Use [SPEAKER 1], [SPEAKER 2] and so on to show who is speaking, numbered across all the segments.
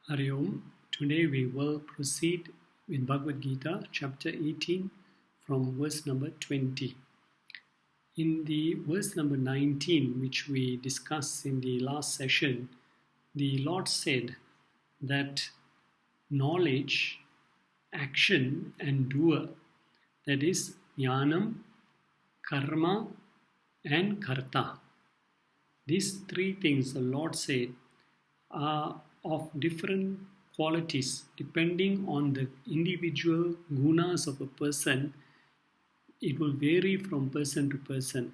[SPEAKER 1] Hari Om. Today we will proceed with Bhagavad Geeta, chapter 18, from verse number 20. In the verse number 19, which we discussed in the last session, the Lord said that knowledge, action, and doer, that is jnanam, karma, and karta. These three things the Lord said are of different qualities depending on the individual gunas of a person. It will vary from person to person.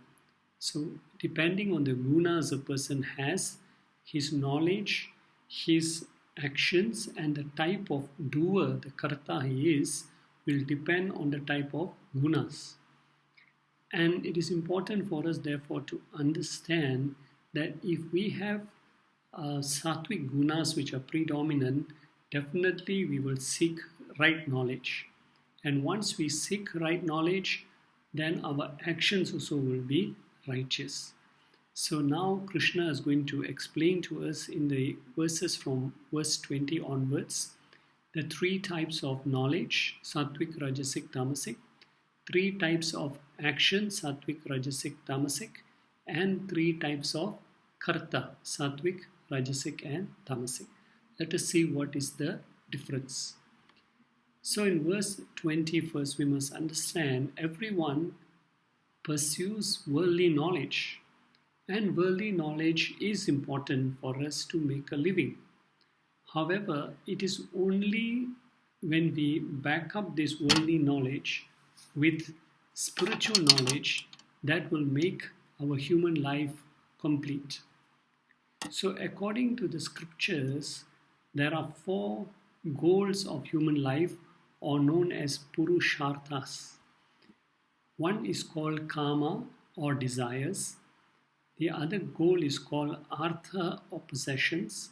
[SPEAKER 1] So depending on the gunas a person has, his knowledge, his actions, and the type of doer, the karta he is, will depend on the type of gunas. And it is important for us therefore to understand that if we have sattvic gunas which are predominant, definitely we will seek right knowledge. And once we seek right knowledge, then our actions also will be righteous. So now Krishna is going to explain to us in the verses from verse 20 onwards the three types of knowledge, sattvic, rajasic, tamasic, three types of action, sattvic, rajasic, tamasic, and three types of karta, sattvic, rajasic, and tamasic. Let us see what is the difference. So in verse 20 first, we must understand everyone pursues worldly knowledge, and worldly knowledge is important for us to make a living. However, it is only when we back up this worldly knowledge with spiritual knowledge that will make our human life complete. So according to the scriptures, there are four goals of human life, or known as Purusharthas. One is called karma or desires. The other goal is called artha or possessions.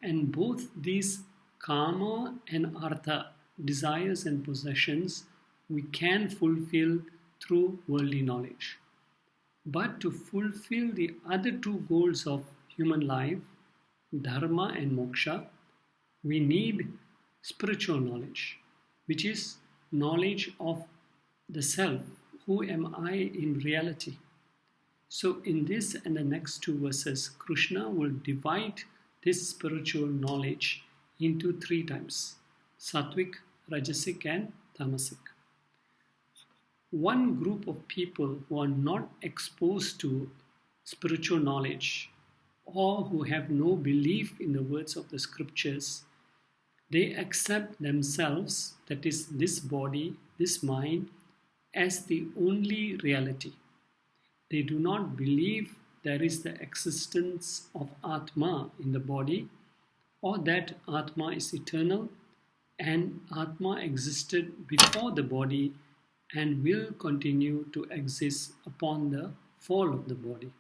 [SPEAKER 1] And both these karma and artha, desires and possessions, we can fulfill through worldly knowledge. But to fulfill the other two goals of human life, dharma and moksha, we need spiritual knowledge, which is knowledge of the self. Who am I in reality? So in this and the next two verses, Krishna will divide this spiritual knowledge into three types: sattvic, rajasic, and tamasic. One group of people who are not exposed to spiritual knowledge, or who have no belief in the words of the scriptures, they accept themselves, that is this body, this mind, as the only reality. They do not believe there is the existence of Atma in the body, or that Atma is eternal and Atma existed before the body and will continue to exist upon the fall of the body.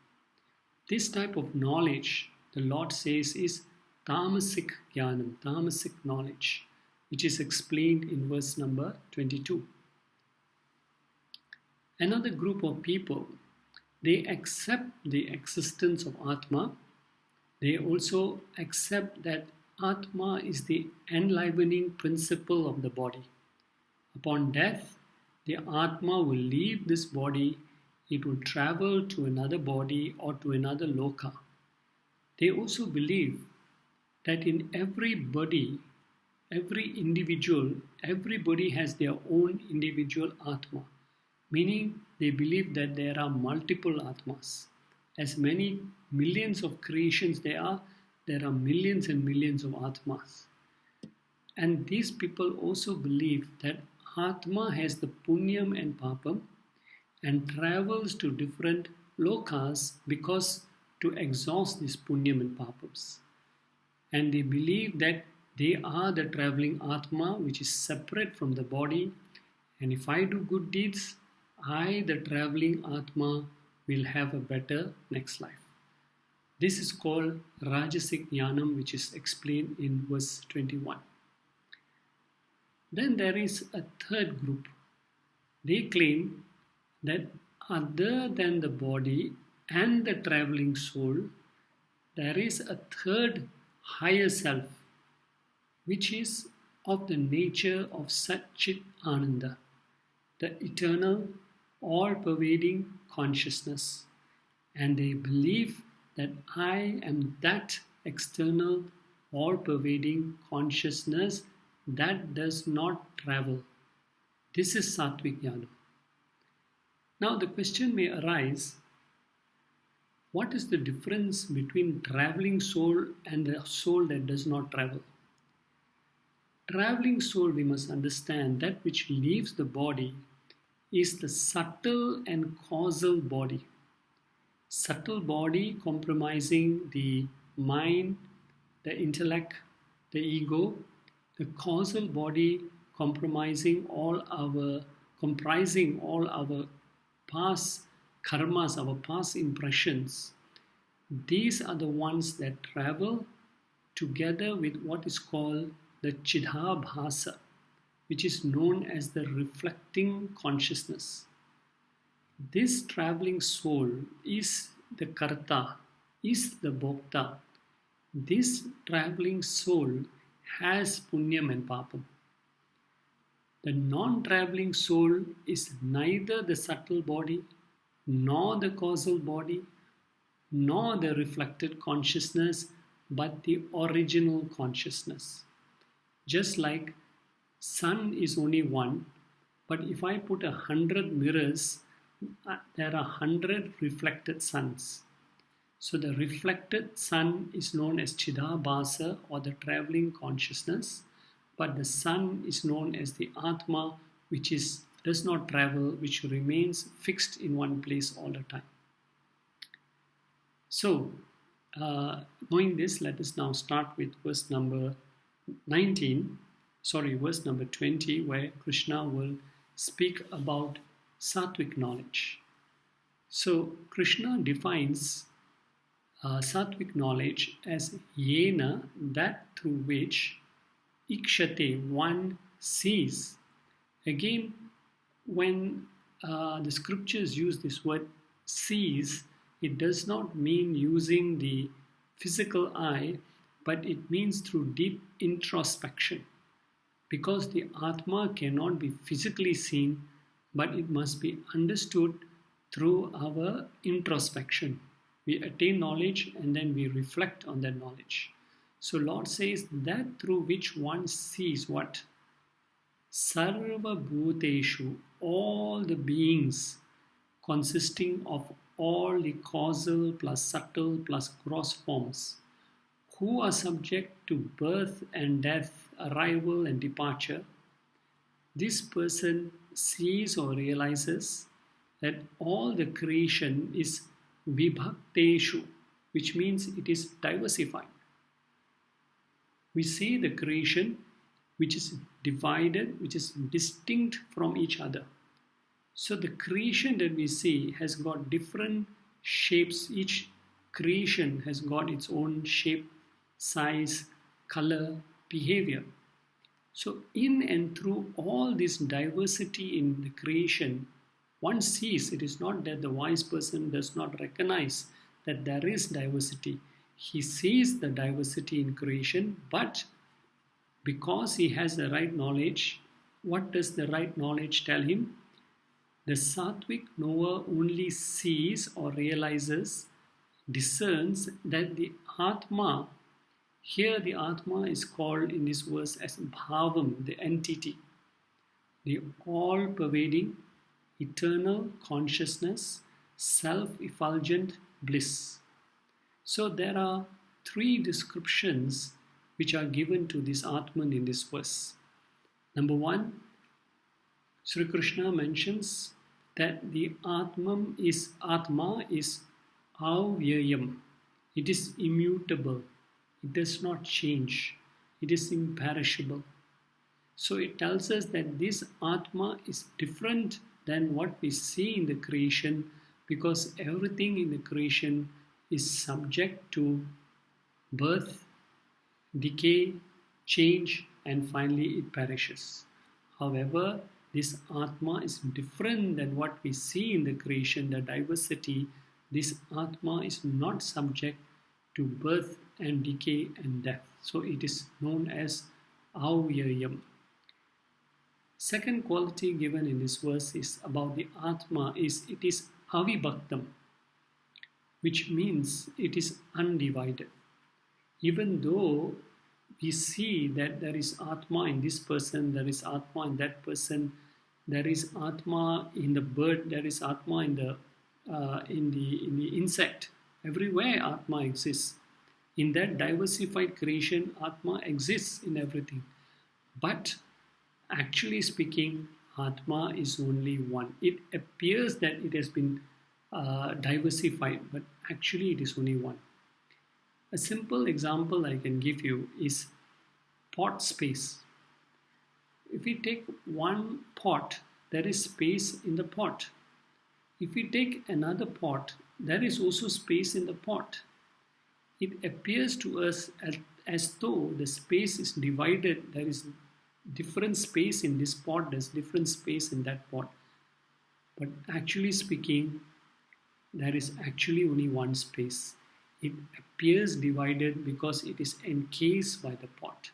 [SPEAKER 1] This type of knowledge, the Lord says, is tamasic jnanam, tamasic knowledge, which is explained in verse number 22. Another group of people, they accept the existence of Atma. They also accept that Atma is the enlivening principle of the body. Upon death, the Atma will leave this body. It will travel to another body or to another loka. They also believe that in everybody, every individual, everybody has their own individual Atma. Meaning they believe that there are multiple Atmas. As many millions of creations there are millions and millions of Atmas. And these people also believe that Atma has the punyam and papam and travels to different lokas because to exhaust this punyam and papams. And they believe that they are the traveling Atma which is separate from the body, and if I do good deeds, I, the traveling Atma, will have a better next life. This is called rajasic jnanam, which is explained in verse 21. Then there is a third group. They claim that other than the body and the traveling soul, there is a third higher self which is of the nature of Sat-Chit Ananda, the eternal, all-pervading consciousness, and they believe that I am that external, all-pervading consciousness that does not travel. This is Sattvic Jnana. Now the question may arise, what is the difference between traveling soul and the soul that does not travel? Traveling soul, we must understand, that which leaves the body is the subtle and causal body. Subtle body comprising the mind, the intellect, the ego, the causal body comprising all our past karmas, our past impressions. These are the ones that travel together with what is called the Chidabhasa, which is known as the reflecting consciousness. This traveling soul is the Karta, is the Bhokta. This traveling soul has Punyam and Papam. The non-traveling soul is neither the subtle body, nor the causal body, nor the reflected consciousness, but the original consciousness. Just like sun is only one, but if I put 100 mirrors, there are 100 reflected suns. So the reflected sun is known as Chidabhasa, or the traveling consciousness, but the sun is known as the Atma, which does not travel, which remains fixed in one place all the time. So, knowing this, let us now start with verse number 20, where Krishna will speak about Sattvic knowledge. So, Krishna defines Sattvic knowledge as yena, that through which ikshate, one sees. Again, when the scriptures use this word sees, it does not mean using the physical eye, but it means through deep introspection. Because the Atma cannot be physically seen, but it must be understood through our introspection. We attain knowledge and then we reflect on that knowledge. So Lord says that through which one sees what? Sarva Bhuteshu, all the beings consisting of all the causal plus subtle plus gross forms, who are subject to birth and death, arrival and departure, this person sees or realizes that all the creation is vibhakteshu, which means it is diversified. We see the creation which is divided, which is distinct from each other. So the creation that we see has got different shapes. Each creation has got its own shape, size, color, behavior. So in and through all this diversity in the creation, one sees. It is not that the wise person does not recognize that there is diversity. He sees the diversity in creation, but because he has the right knowledge, what does the right knowledge tell him? The Sattvic knower only sees or realizes, discerns that the Atma, here the Atma is called in this verse as Bhavam, the entity, the all-pervading, eternal consciousness, self-effulgent bliss. So there are three descriptions which are given to this Atman in this verse. Number one, Sri Krishna mentions that the Atma is avyayam. It is immutable. It does not change. It is imperishable. So it tells us that this Atma is different than what we see in the creation, because everything in the creation is subject to birth, decay, change, and finally it perishes. However, this Atma is different than what we see in the creation, the diversity. This Atma is not subject to birth and decay and death. So it is known as Avyayam. Second quality given in this verse is about the Atma is it is avibhaktam, which means it is undivided. Even though we see that there is Atma in this person, there is Atma in that person, there is Atma in the bird, there is Atma in the insect. Everywhere Atma exists. In that diversified creation, Atma exists in everything. But actually speaking, Atma is only one. It appears that it has been diversified, but actually it is only one. A simple example I can give you is pot space. If we take one pot, there is space in the pot. If we take another pot, there is also space in the pot. It appears to us as though the space is divided. There is different space in this pot, there's different space in that pot. But actually speaking, there is actually only one space. It appears divided because it is encased by the pot.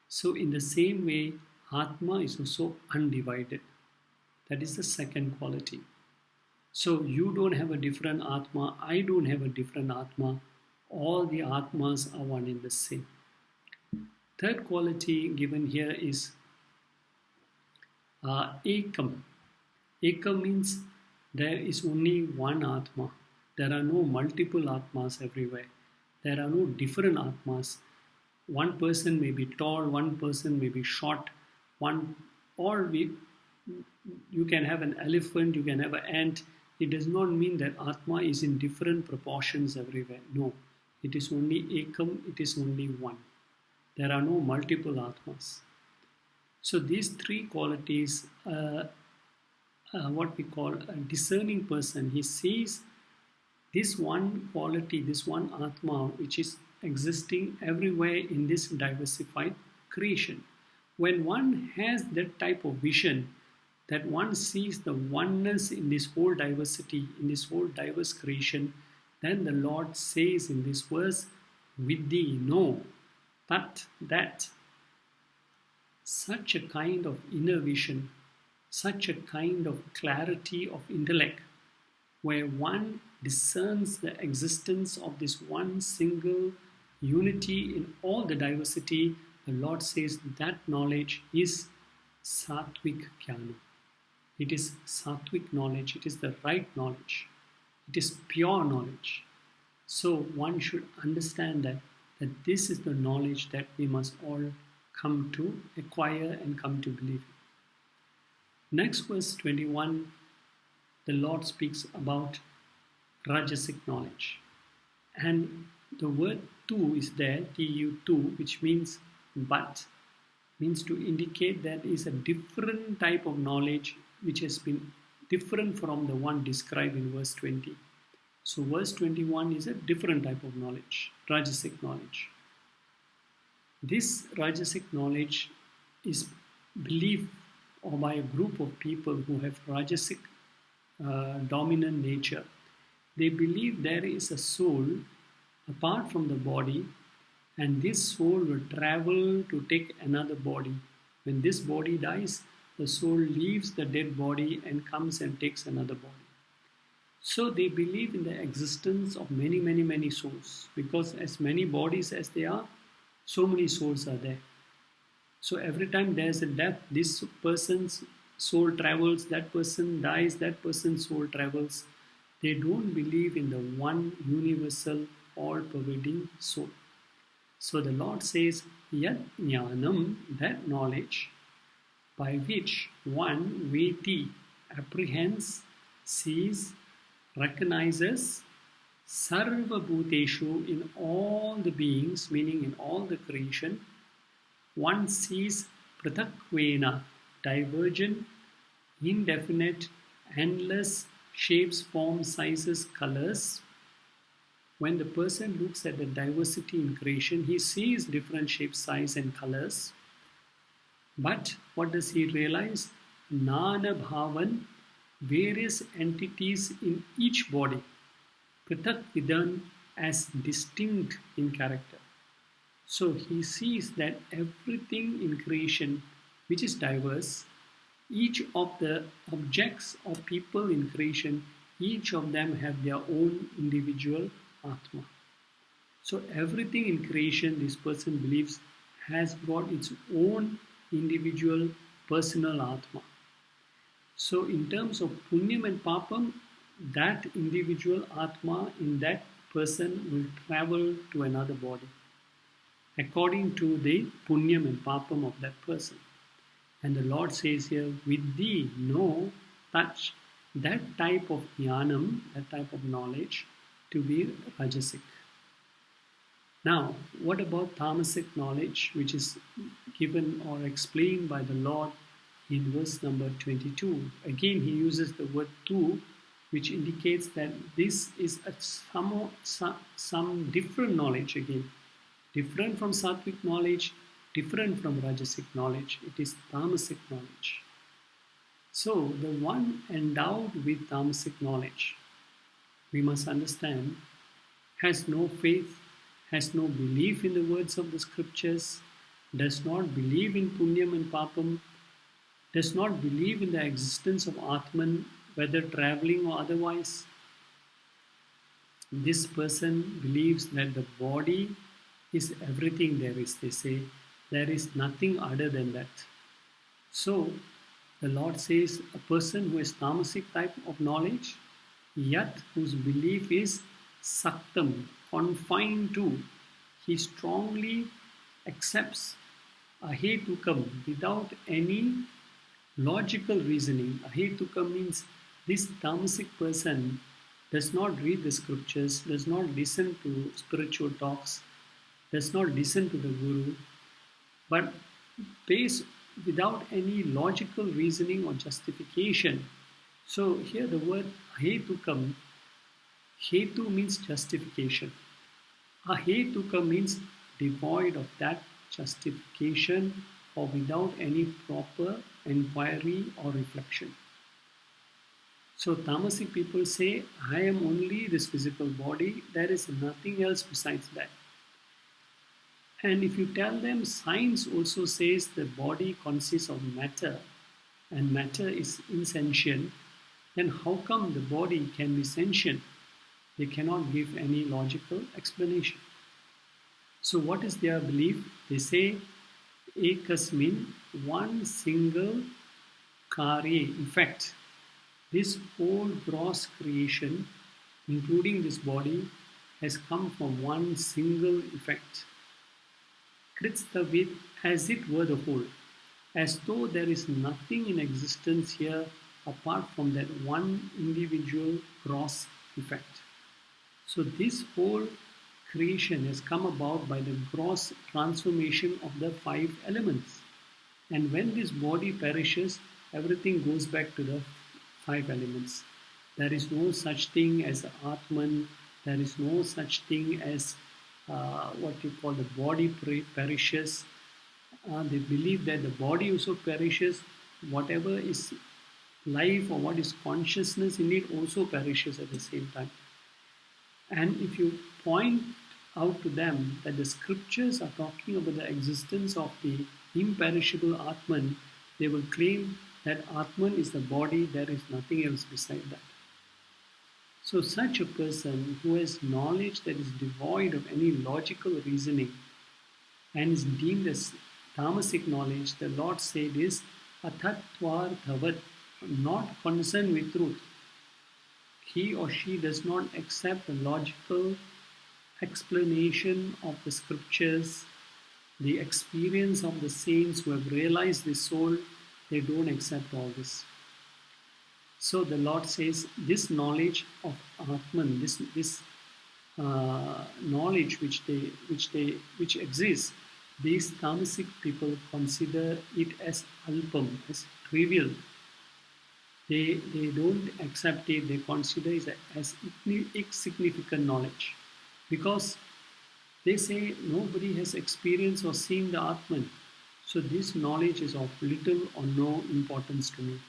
[SPEAKER 1] So in the same way, Atma is also undivided. That is the second quality. So you don't have a different Atma, I don't have a different Atma. All the Atmas are one in the same. Third quality given here is Ekam. Ekam means there is only one Atma. There are no multiple Atmas everywhere. There are no different Atmas. One person may be tall, one person may be short, you can have an elephant, you can have an ant. It does not mean that Atma is in different proportions everywhere. No, it is only Ekam, it is only one. There are no multiple Atmas. So these three qualities, what we call a discerning person, he sees this one quality, this one Atma, which is existing everywhere in this diversified creation. When one has that type of vision, that one sees the oneness in this whole diversity, in this whole diverse creation, then the Lord says in this verse, Vidhi, know, that such a kind of inner vision, such a kind of clarity of intellect, where one discerns the existence of this one single unity in all the diversity, the Lord says that knowledge is Sattvic Jnana. It is Sattvic knowledge, it is the right knowledge, it is pure knowledge. So one should understand that this is the knowledge that we must all come to acquire and come to believe in. Next verse 21, the Lord speaks about Rajasic knowledge. And the word tu is there, tu, which means but, means to indicate that is a different type of knowledge which has been different from the one described in verse 20. So verse 21 is a different type of knowledge, Rajasic knowledge. This Rajasic knowledge is believed by a group of people who have Rajasic dominant nature. They believe there is a soul apart from the body, and this soul will travel to take another body. When this body dies, the soul leaves the dead body and comes and takes another body. So they believe in the existence of many souls, because as many bodies as there are, so many souls are there. So every time there's a death, this person's soul travels, that person dies, that person's soul travels. They don't believe in the one universal, all-pervading soul. So the Lord says, Yat Jnanam, that knowledge, by which one Veti apprehends, sees, recognizes Sarva Bhuteshu in all the beings, meaning in all the creation, one sees Prathakvena, divergent, indefinite, endless shapes, forms, sizes, colors. When the person looks at the diversity in creation, he sees different shapes, size and colors. But what does he realize? Nana Bhavan, various entities in each body, Prathak Vidan, as distinct in character. So he sees that everything in creation which is diverse, each of the objects or people in creation, each of them have their own individual Atma. So everything in creation, this person believes, has got its own individual personal Atma. So in terms of Punyam and Papam, that individual Atma in that person will travel to another body according to the Punyam and Papam of that person. And the Lord says here, with thee, know, touch, that type of jnanam, that type of knowledge, to be rajasic. Now, what about tamasic knowledge, which is given or explained by the Lord in verse number 22? Again, he uses the word tu, which indicates that this is some different knowledge again. Different from sattvic knowledge, different from rajasic knowledge. It is tamasic knowledge. So, the one endowed with tamasic knowledge, we must understand, has no faith, has no belief in the words of the scriptures, does not believe in punyam and papam, does not believe in the existence of Atman, whether traveling or otherwise. This person believes that the body is everything there is. They say there is nothing other than that. So the Lord says a person who has tamasic type of knowledge, yet whose belief is saktam, confined to, he strongly accepts ahetukam without any logical reasoning. Ahetukam means this tamasic person does not read the scriptures, does not listen to spiritual talks, does not listen to the Guru, but based without any logical reasoning or justification. So here the word ahetukam, hetu means justification. Ahetuka means devoid of that justification or without any proper inquiry or reflection. So tamasic people say, I am only this physical body, there is nothing else besides that. And if you tell them science also says the body consists of matter and matter is insentient, then how come the body can be sentient? They cannot give any logical explanation. So what is their belief? They say ekasmin, one single karye. In fact, this whole gross creation, including this body, has come from one single effect. Kritstavit, as it were the whole, as though there is nothing in existence here apart from that one individual gross effect. So this whole creation has come about by the gross transformation of the 5 elements. And when this body perishes, everything goes back to the 5 elements. There is no such thing as Atman, there is no such thing as what you call the body perishes. They believe that the body also perishes. Whatever is life or what is consciousness in it also perishes at the same time. And if you point out to them that the scriptures are talking about the existence of the imperishable Atman, they will claim that Atman is the body, there is nothing else beside that. So such a person who has knowledge that is devoid of any logical reasoning and is deemed as tamasic knowledge, the Lord said is athatvar dhavat, not concerned with truth. He or she does not accept the logical explanation of the scriptures, the experience of the saints who have realized the soul. They don't accept all this. So the Lord says this knowledge of Atman, this knowledge which exists, these tamasic people consider it as alpam, as trivial. They don't accept it, they consider it as insignificant knowledge. Because they say nobody has experienced or seen the Atman. So this knowledge is of little or no importance to me.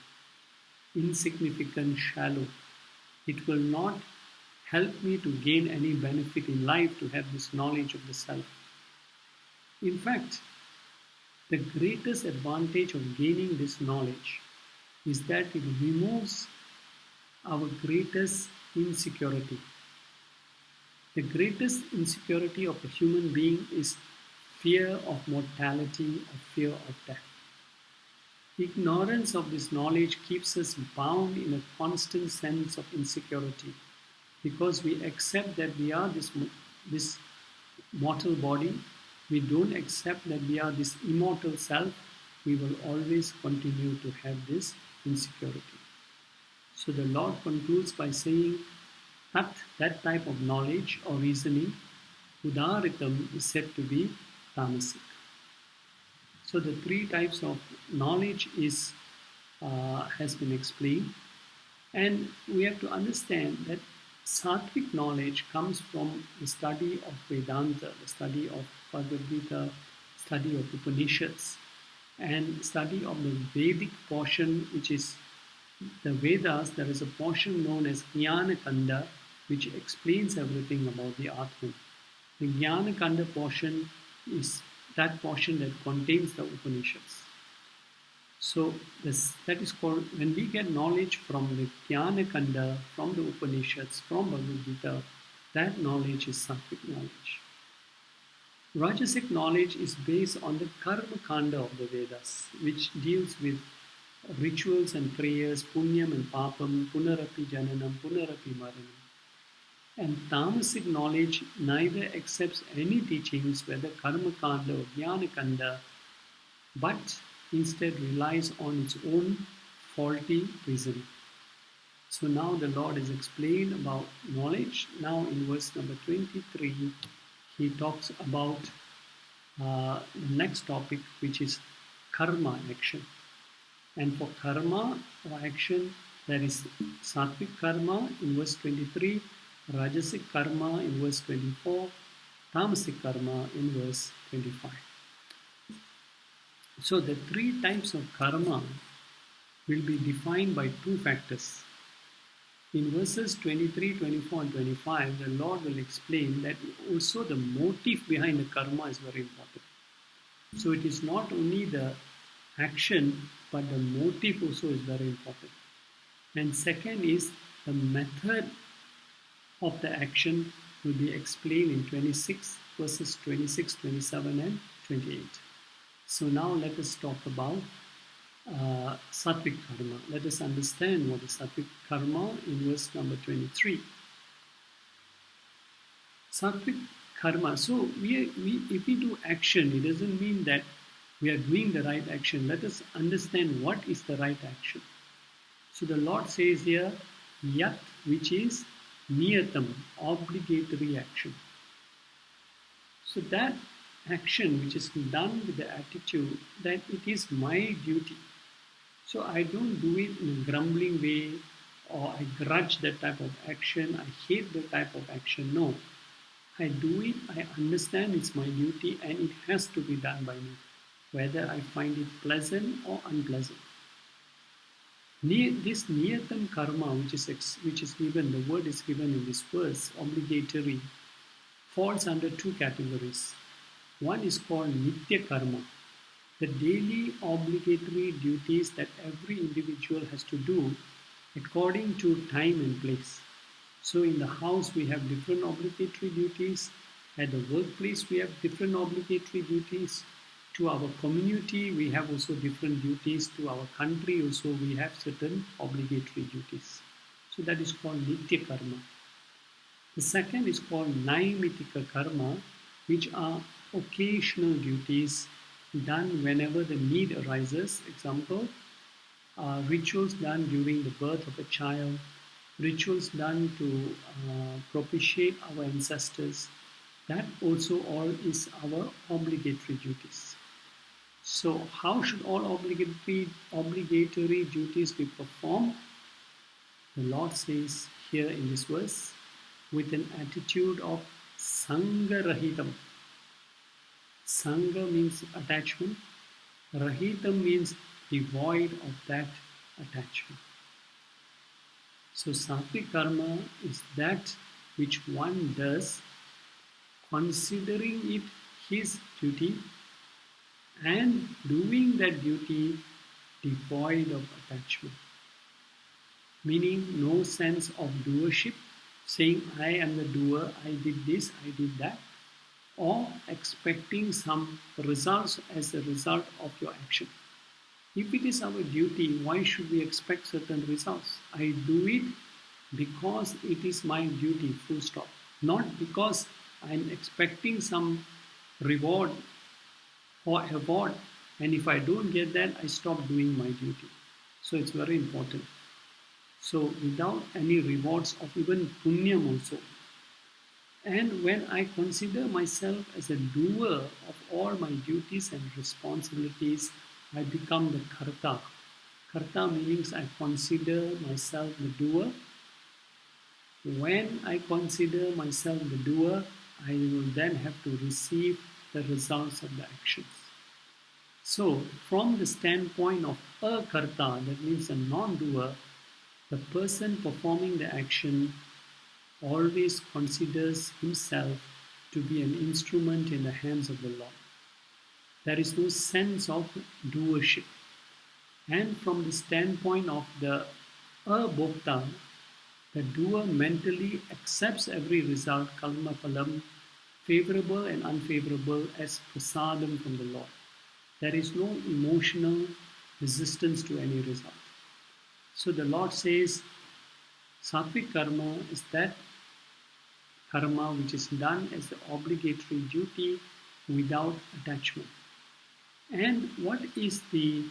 [SPEAKER 1] Insignificant, shallow. It will not help me to gain any benefit in life to have this knowledge of the self. In fact, the greatest advantage of gaining this knowledge is that it removes our greatest insecurity. The greatest insecurity of a human being is fear of mortality or fear of death. Ignorance of this knowledge keeps us bound in a constant sense of insecurity because we accept that we are this mortal body. We don't accept that we are this immortal self. We will always continue to have this insecurity. So the Lord concludes by saying that type of knowledge or reasoning, udaritam, is said to be tamasic. So the three types of knowledge has been explained, and we have to understand that sattvic knowledge comes from the study of Vedanta, the study of Bhagavad Gita, study of Upanishads, and study of the Vedic portion, which is the Vedas. There is a portion known as Jnana Kanda, which explains everything about the Atman. The Jnana Kanda portion is that portion that contains the Upanishads. So that is called, when we get knowledge from the Jnana Kanda, from the Upanishads, from Bhagavad Gita, that knowledge is sattvic knowledge. Rajasic knowledge is based on the Karma Kanda of the Vedas, which deals with rituals and prayers, punyam and papam, punarapi jananam, punarapi maranam. And tamasic knowledge neither accepts any teachings, whether karma kanda or jnana kanda, but instead relies on its own faulty reasoning. So now the Lord has explained about knowledge. Now in verse number 23, he talks about the next topic, which is karma, action. And for karma or action, there is sattvic karma in verse 23, rajasic karma in verse 24, tamasic karma in verse 25. So the three types of karma will be defined by two factors. In verses 23, 24 and 25, the Lord will explain that also the motive behind the karma is very important. So it is not only the action, but the motive also is very important. And second is the method of the action will be explained in 26, verses 26, 27 and 28. So now let us talk about sattvic karma. Let us understand what is sattvic karma in verse number 23. Sattvic karma. So if we do action, it doesn't mean that we are doing the right action. Let us understand what is the right action. So the Lord says here, yat, which is niyatam, obligatory action. So that action which is done with the attitude that it is my duty. So I don't do it in a grumbling way, or I grudge that type of action, I hate that type of action. No. I do it, I understand it's my duty and it has to be done by me, whether I find it pleasant or unpleasant. This niyatam karma, which is given, the word is given in this verse, obligatory, falls under two categories. One is called nitya karma, the daily obligatory duties that every individual has to do according to time and place. So in the house we have different obligatory duties, at the workplace we have different obligatory duties, to our community we have also different duties, to our country also we have certain obligatory duties. So that is called nitya karma. The second is called naimitika karma, which are occasional duties done whenever the need arises. Example, rituals done during the birth of a child, rituals done to propitiate our ancestors. That also all is our obligatory duties. So how should all obligatory duties be performed? The Lord says here in this verse, with an attitude of sangha rahitam. Sangha means attachment. Rahitam means devoid of that attachment. So sattvic karma is that which one does considering it his duty and doing that duty devoid of attachment, meaning no sense of doership, saying I am the doer, I did this, I did that, or expecting some results as a result of your action. If it is our duty, why should we expect certain results? I do it because it is my duty, full stop. Not because I am expecting some reward or award, and if I don't get that, I stop doing my duty. So it's very important. So without any rewards of even punyam also. And when I consider myself as a doer of all my duties and responsibilities, I become the karta. Karta means I consider myself the doer. When I consider myself the doer, I will then have to receive the results of the actions. So, from the standpoint of a karta, that means a non-doer, the person performing the action always considers himself to be an instrument in the hands of the Lord. There is no sense of doership. And from the standpoint of the abhokta, the doer mentally accepts every result, kalma phalam, favorable and unfavorable, as prasadam from the Lord. There is no emotional resistance to any result. So the Lord says, sattvic karma is that karma which is done as the obligatory duty without attachment. And what is the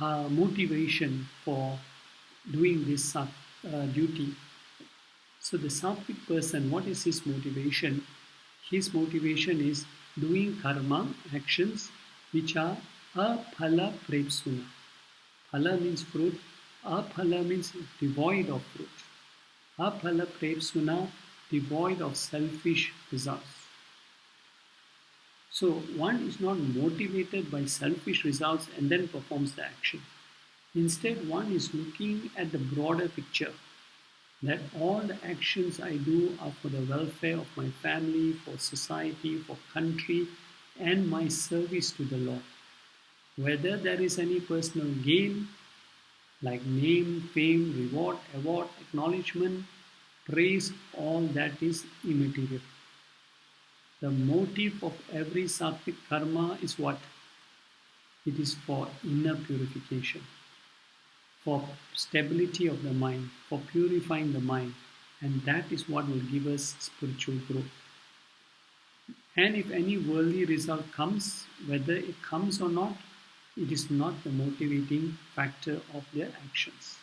[SPEAKER 1] motivation for doing this duty? So the sattvic person, what is his motivation? His motivation is doing karma, actions, which are aphala prepsuna. Phala means fruit, aphala means devoid of fruit. Aphala prepsuna, devoid of selfish results. So one is not motivated by selfish results and then performs the action. Instead, one is looking at the broader picture, that all the actions I do are for the welfare of my family, for society, for country, and my service to the Lord. Whether there is any personal gain, like name, fame, reward, award, acknowledgement, praise, all that is immaterial. The motive of every sattvic karma is what? It is for inner purification, for stability of the mind, for purifying the mind, and that is what will give us spiritual growth. And if any worldly result comes, whether it comes or not, it is not the motivating factor of their actions.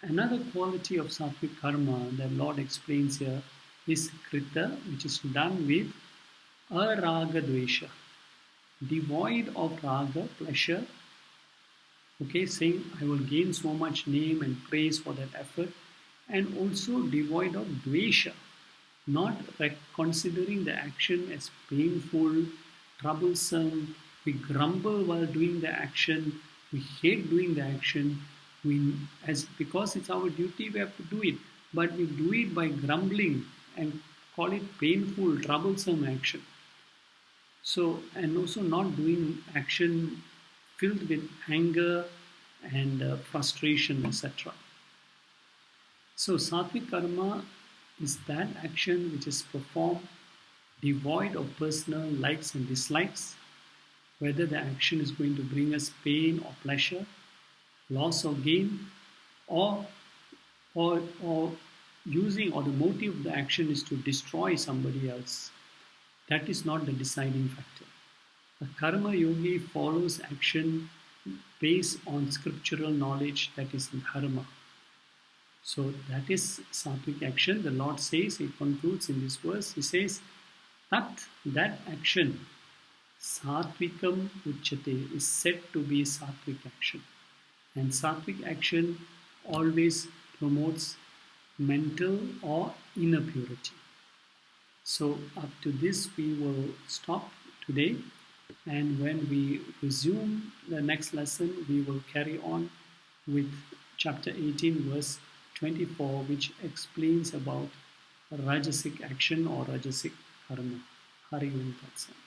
[SPEAKER 1] Another quality of sattvic karma that Lord explains here is krita, which is done with araga dvesha, devoid of raga, pleasure. Okay, saying I will gain so much name and praise for that effort, and also devoid of dvesha, not considering the action as painful, troublesome. We grumble while doing the action, we hate doing the action, because it's our duty we have to do it, but we do it by grumbling and call it painful, troublesome action. So, and also not doing action filled with anger and frustration, etc. So, sattvic karma is that action which is performed devoid of personal likes and dislikes, whether the action is going to bring us pain or pleasure, loss or gain, or using, or the motive of the action is to destroy somebody else. That is not the deciding factor. A karma yogi follows action based on scriptural knowledge, that is dharma. So that is sattvic action. The Lord says, he concludes in this verse, he says, that action, sattvikam uchyate, is said to be sattvic action. And sattvic action always promotes mental or inner purity. So up to this we will stop today, and when we resume the next lesson, we will carry on with chapter 18 verse 24, which explains about rajasic action or rajasic karma. Hari Om Tat Sat.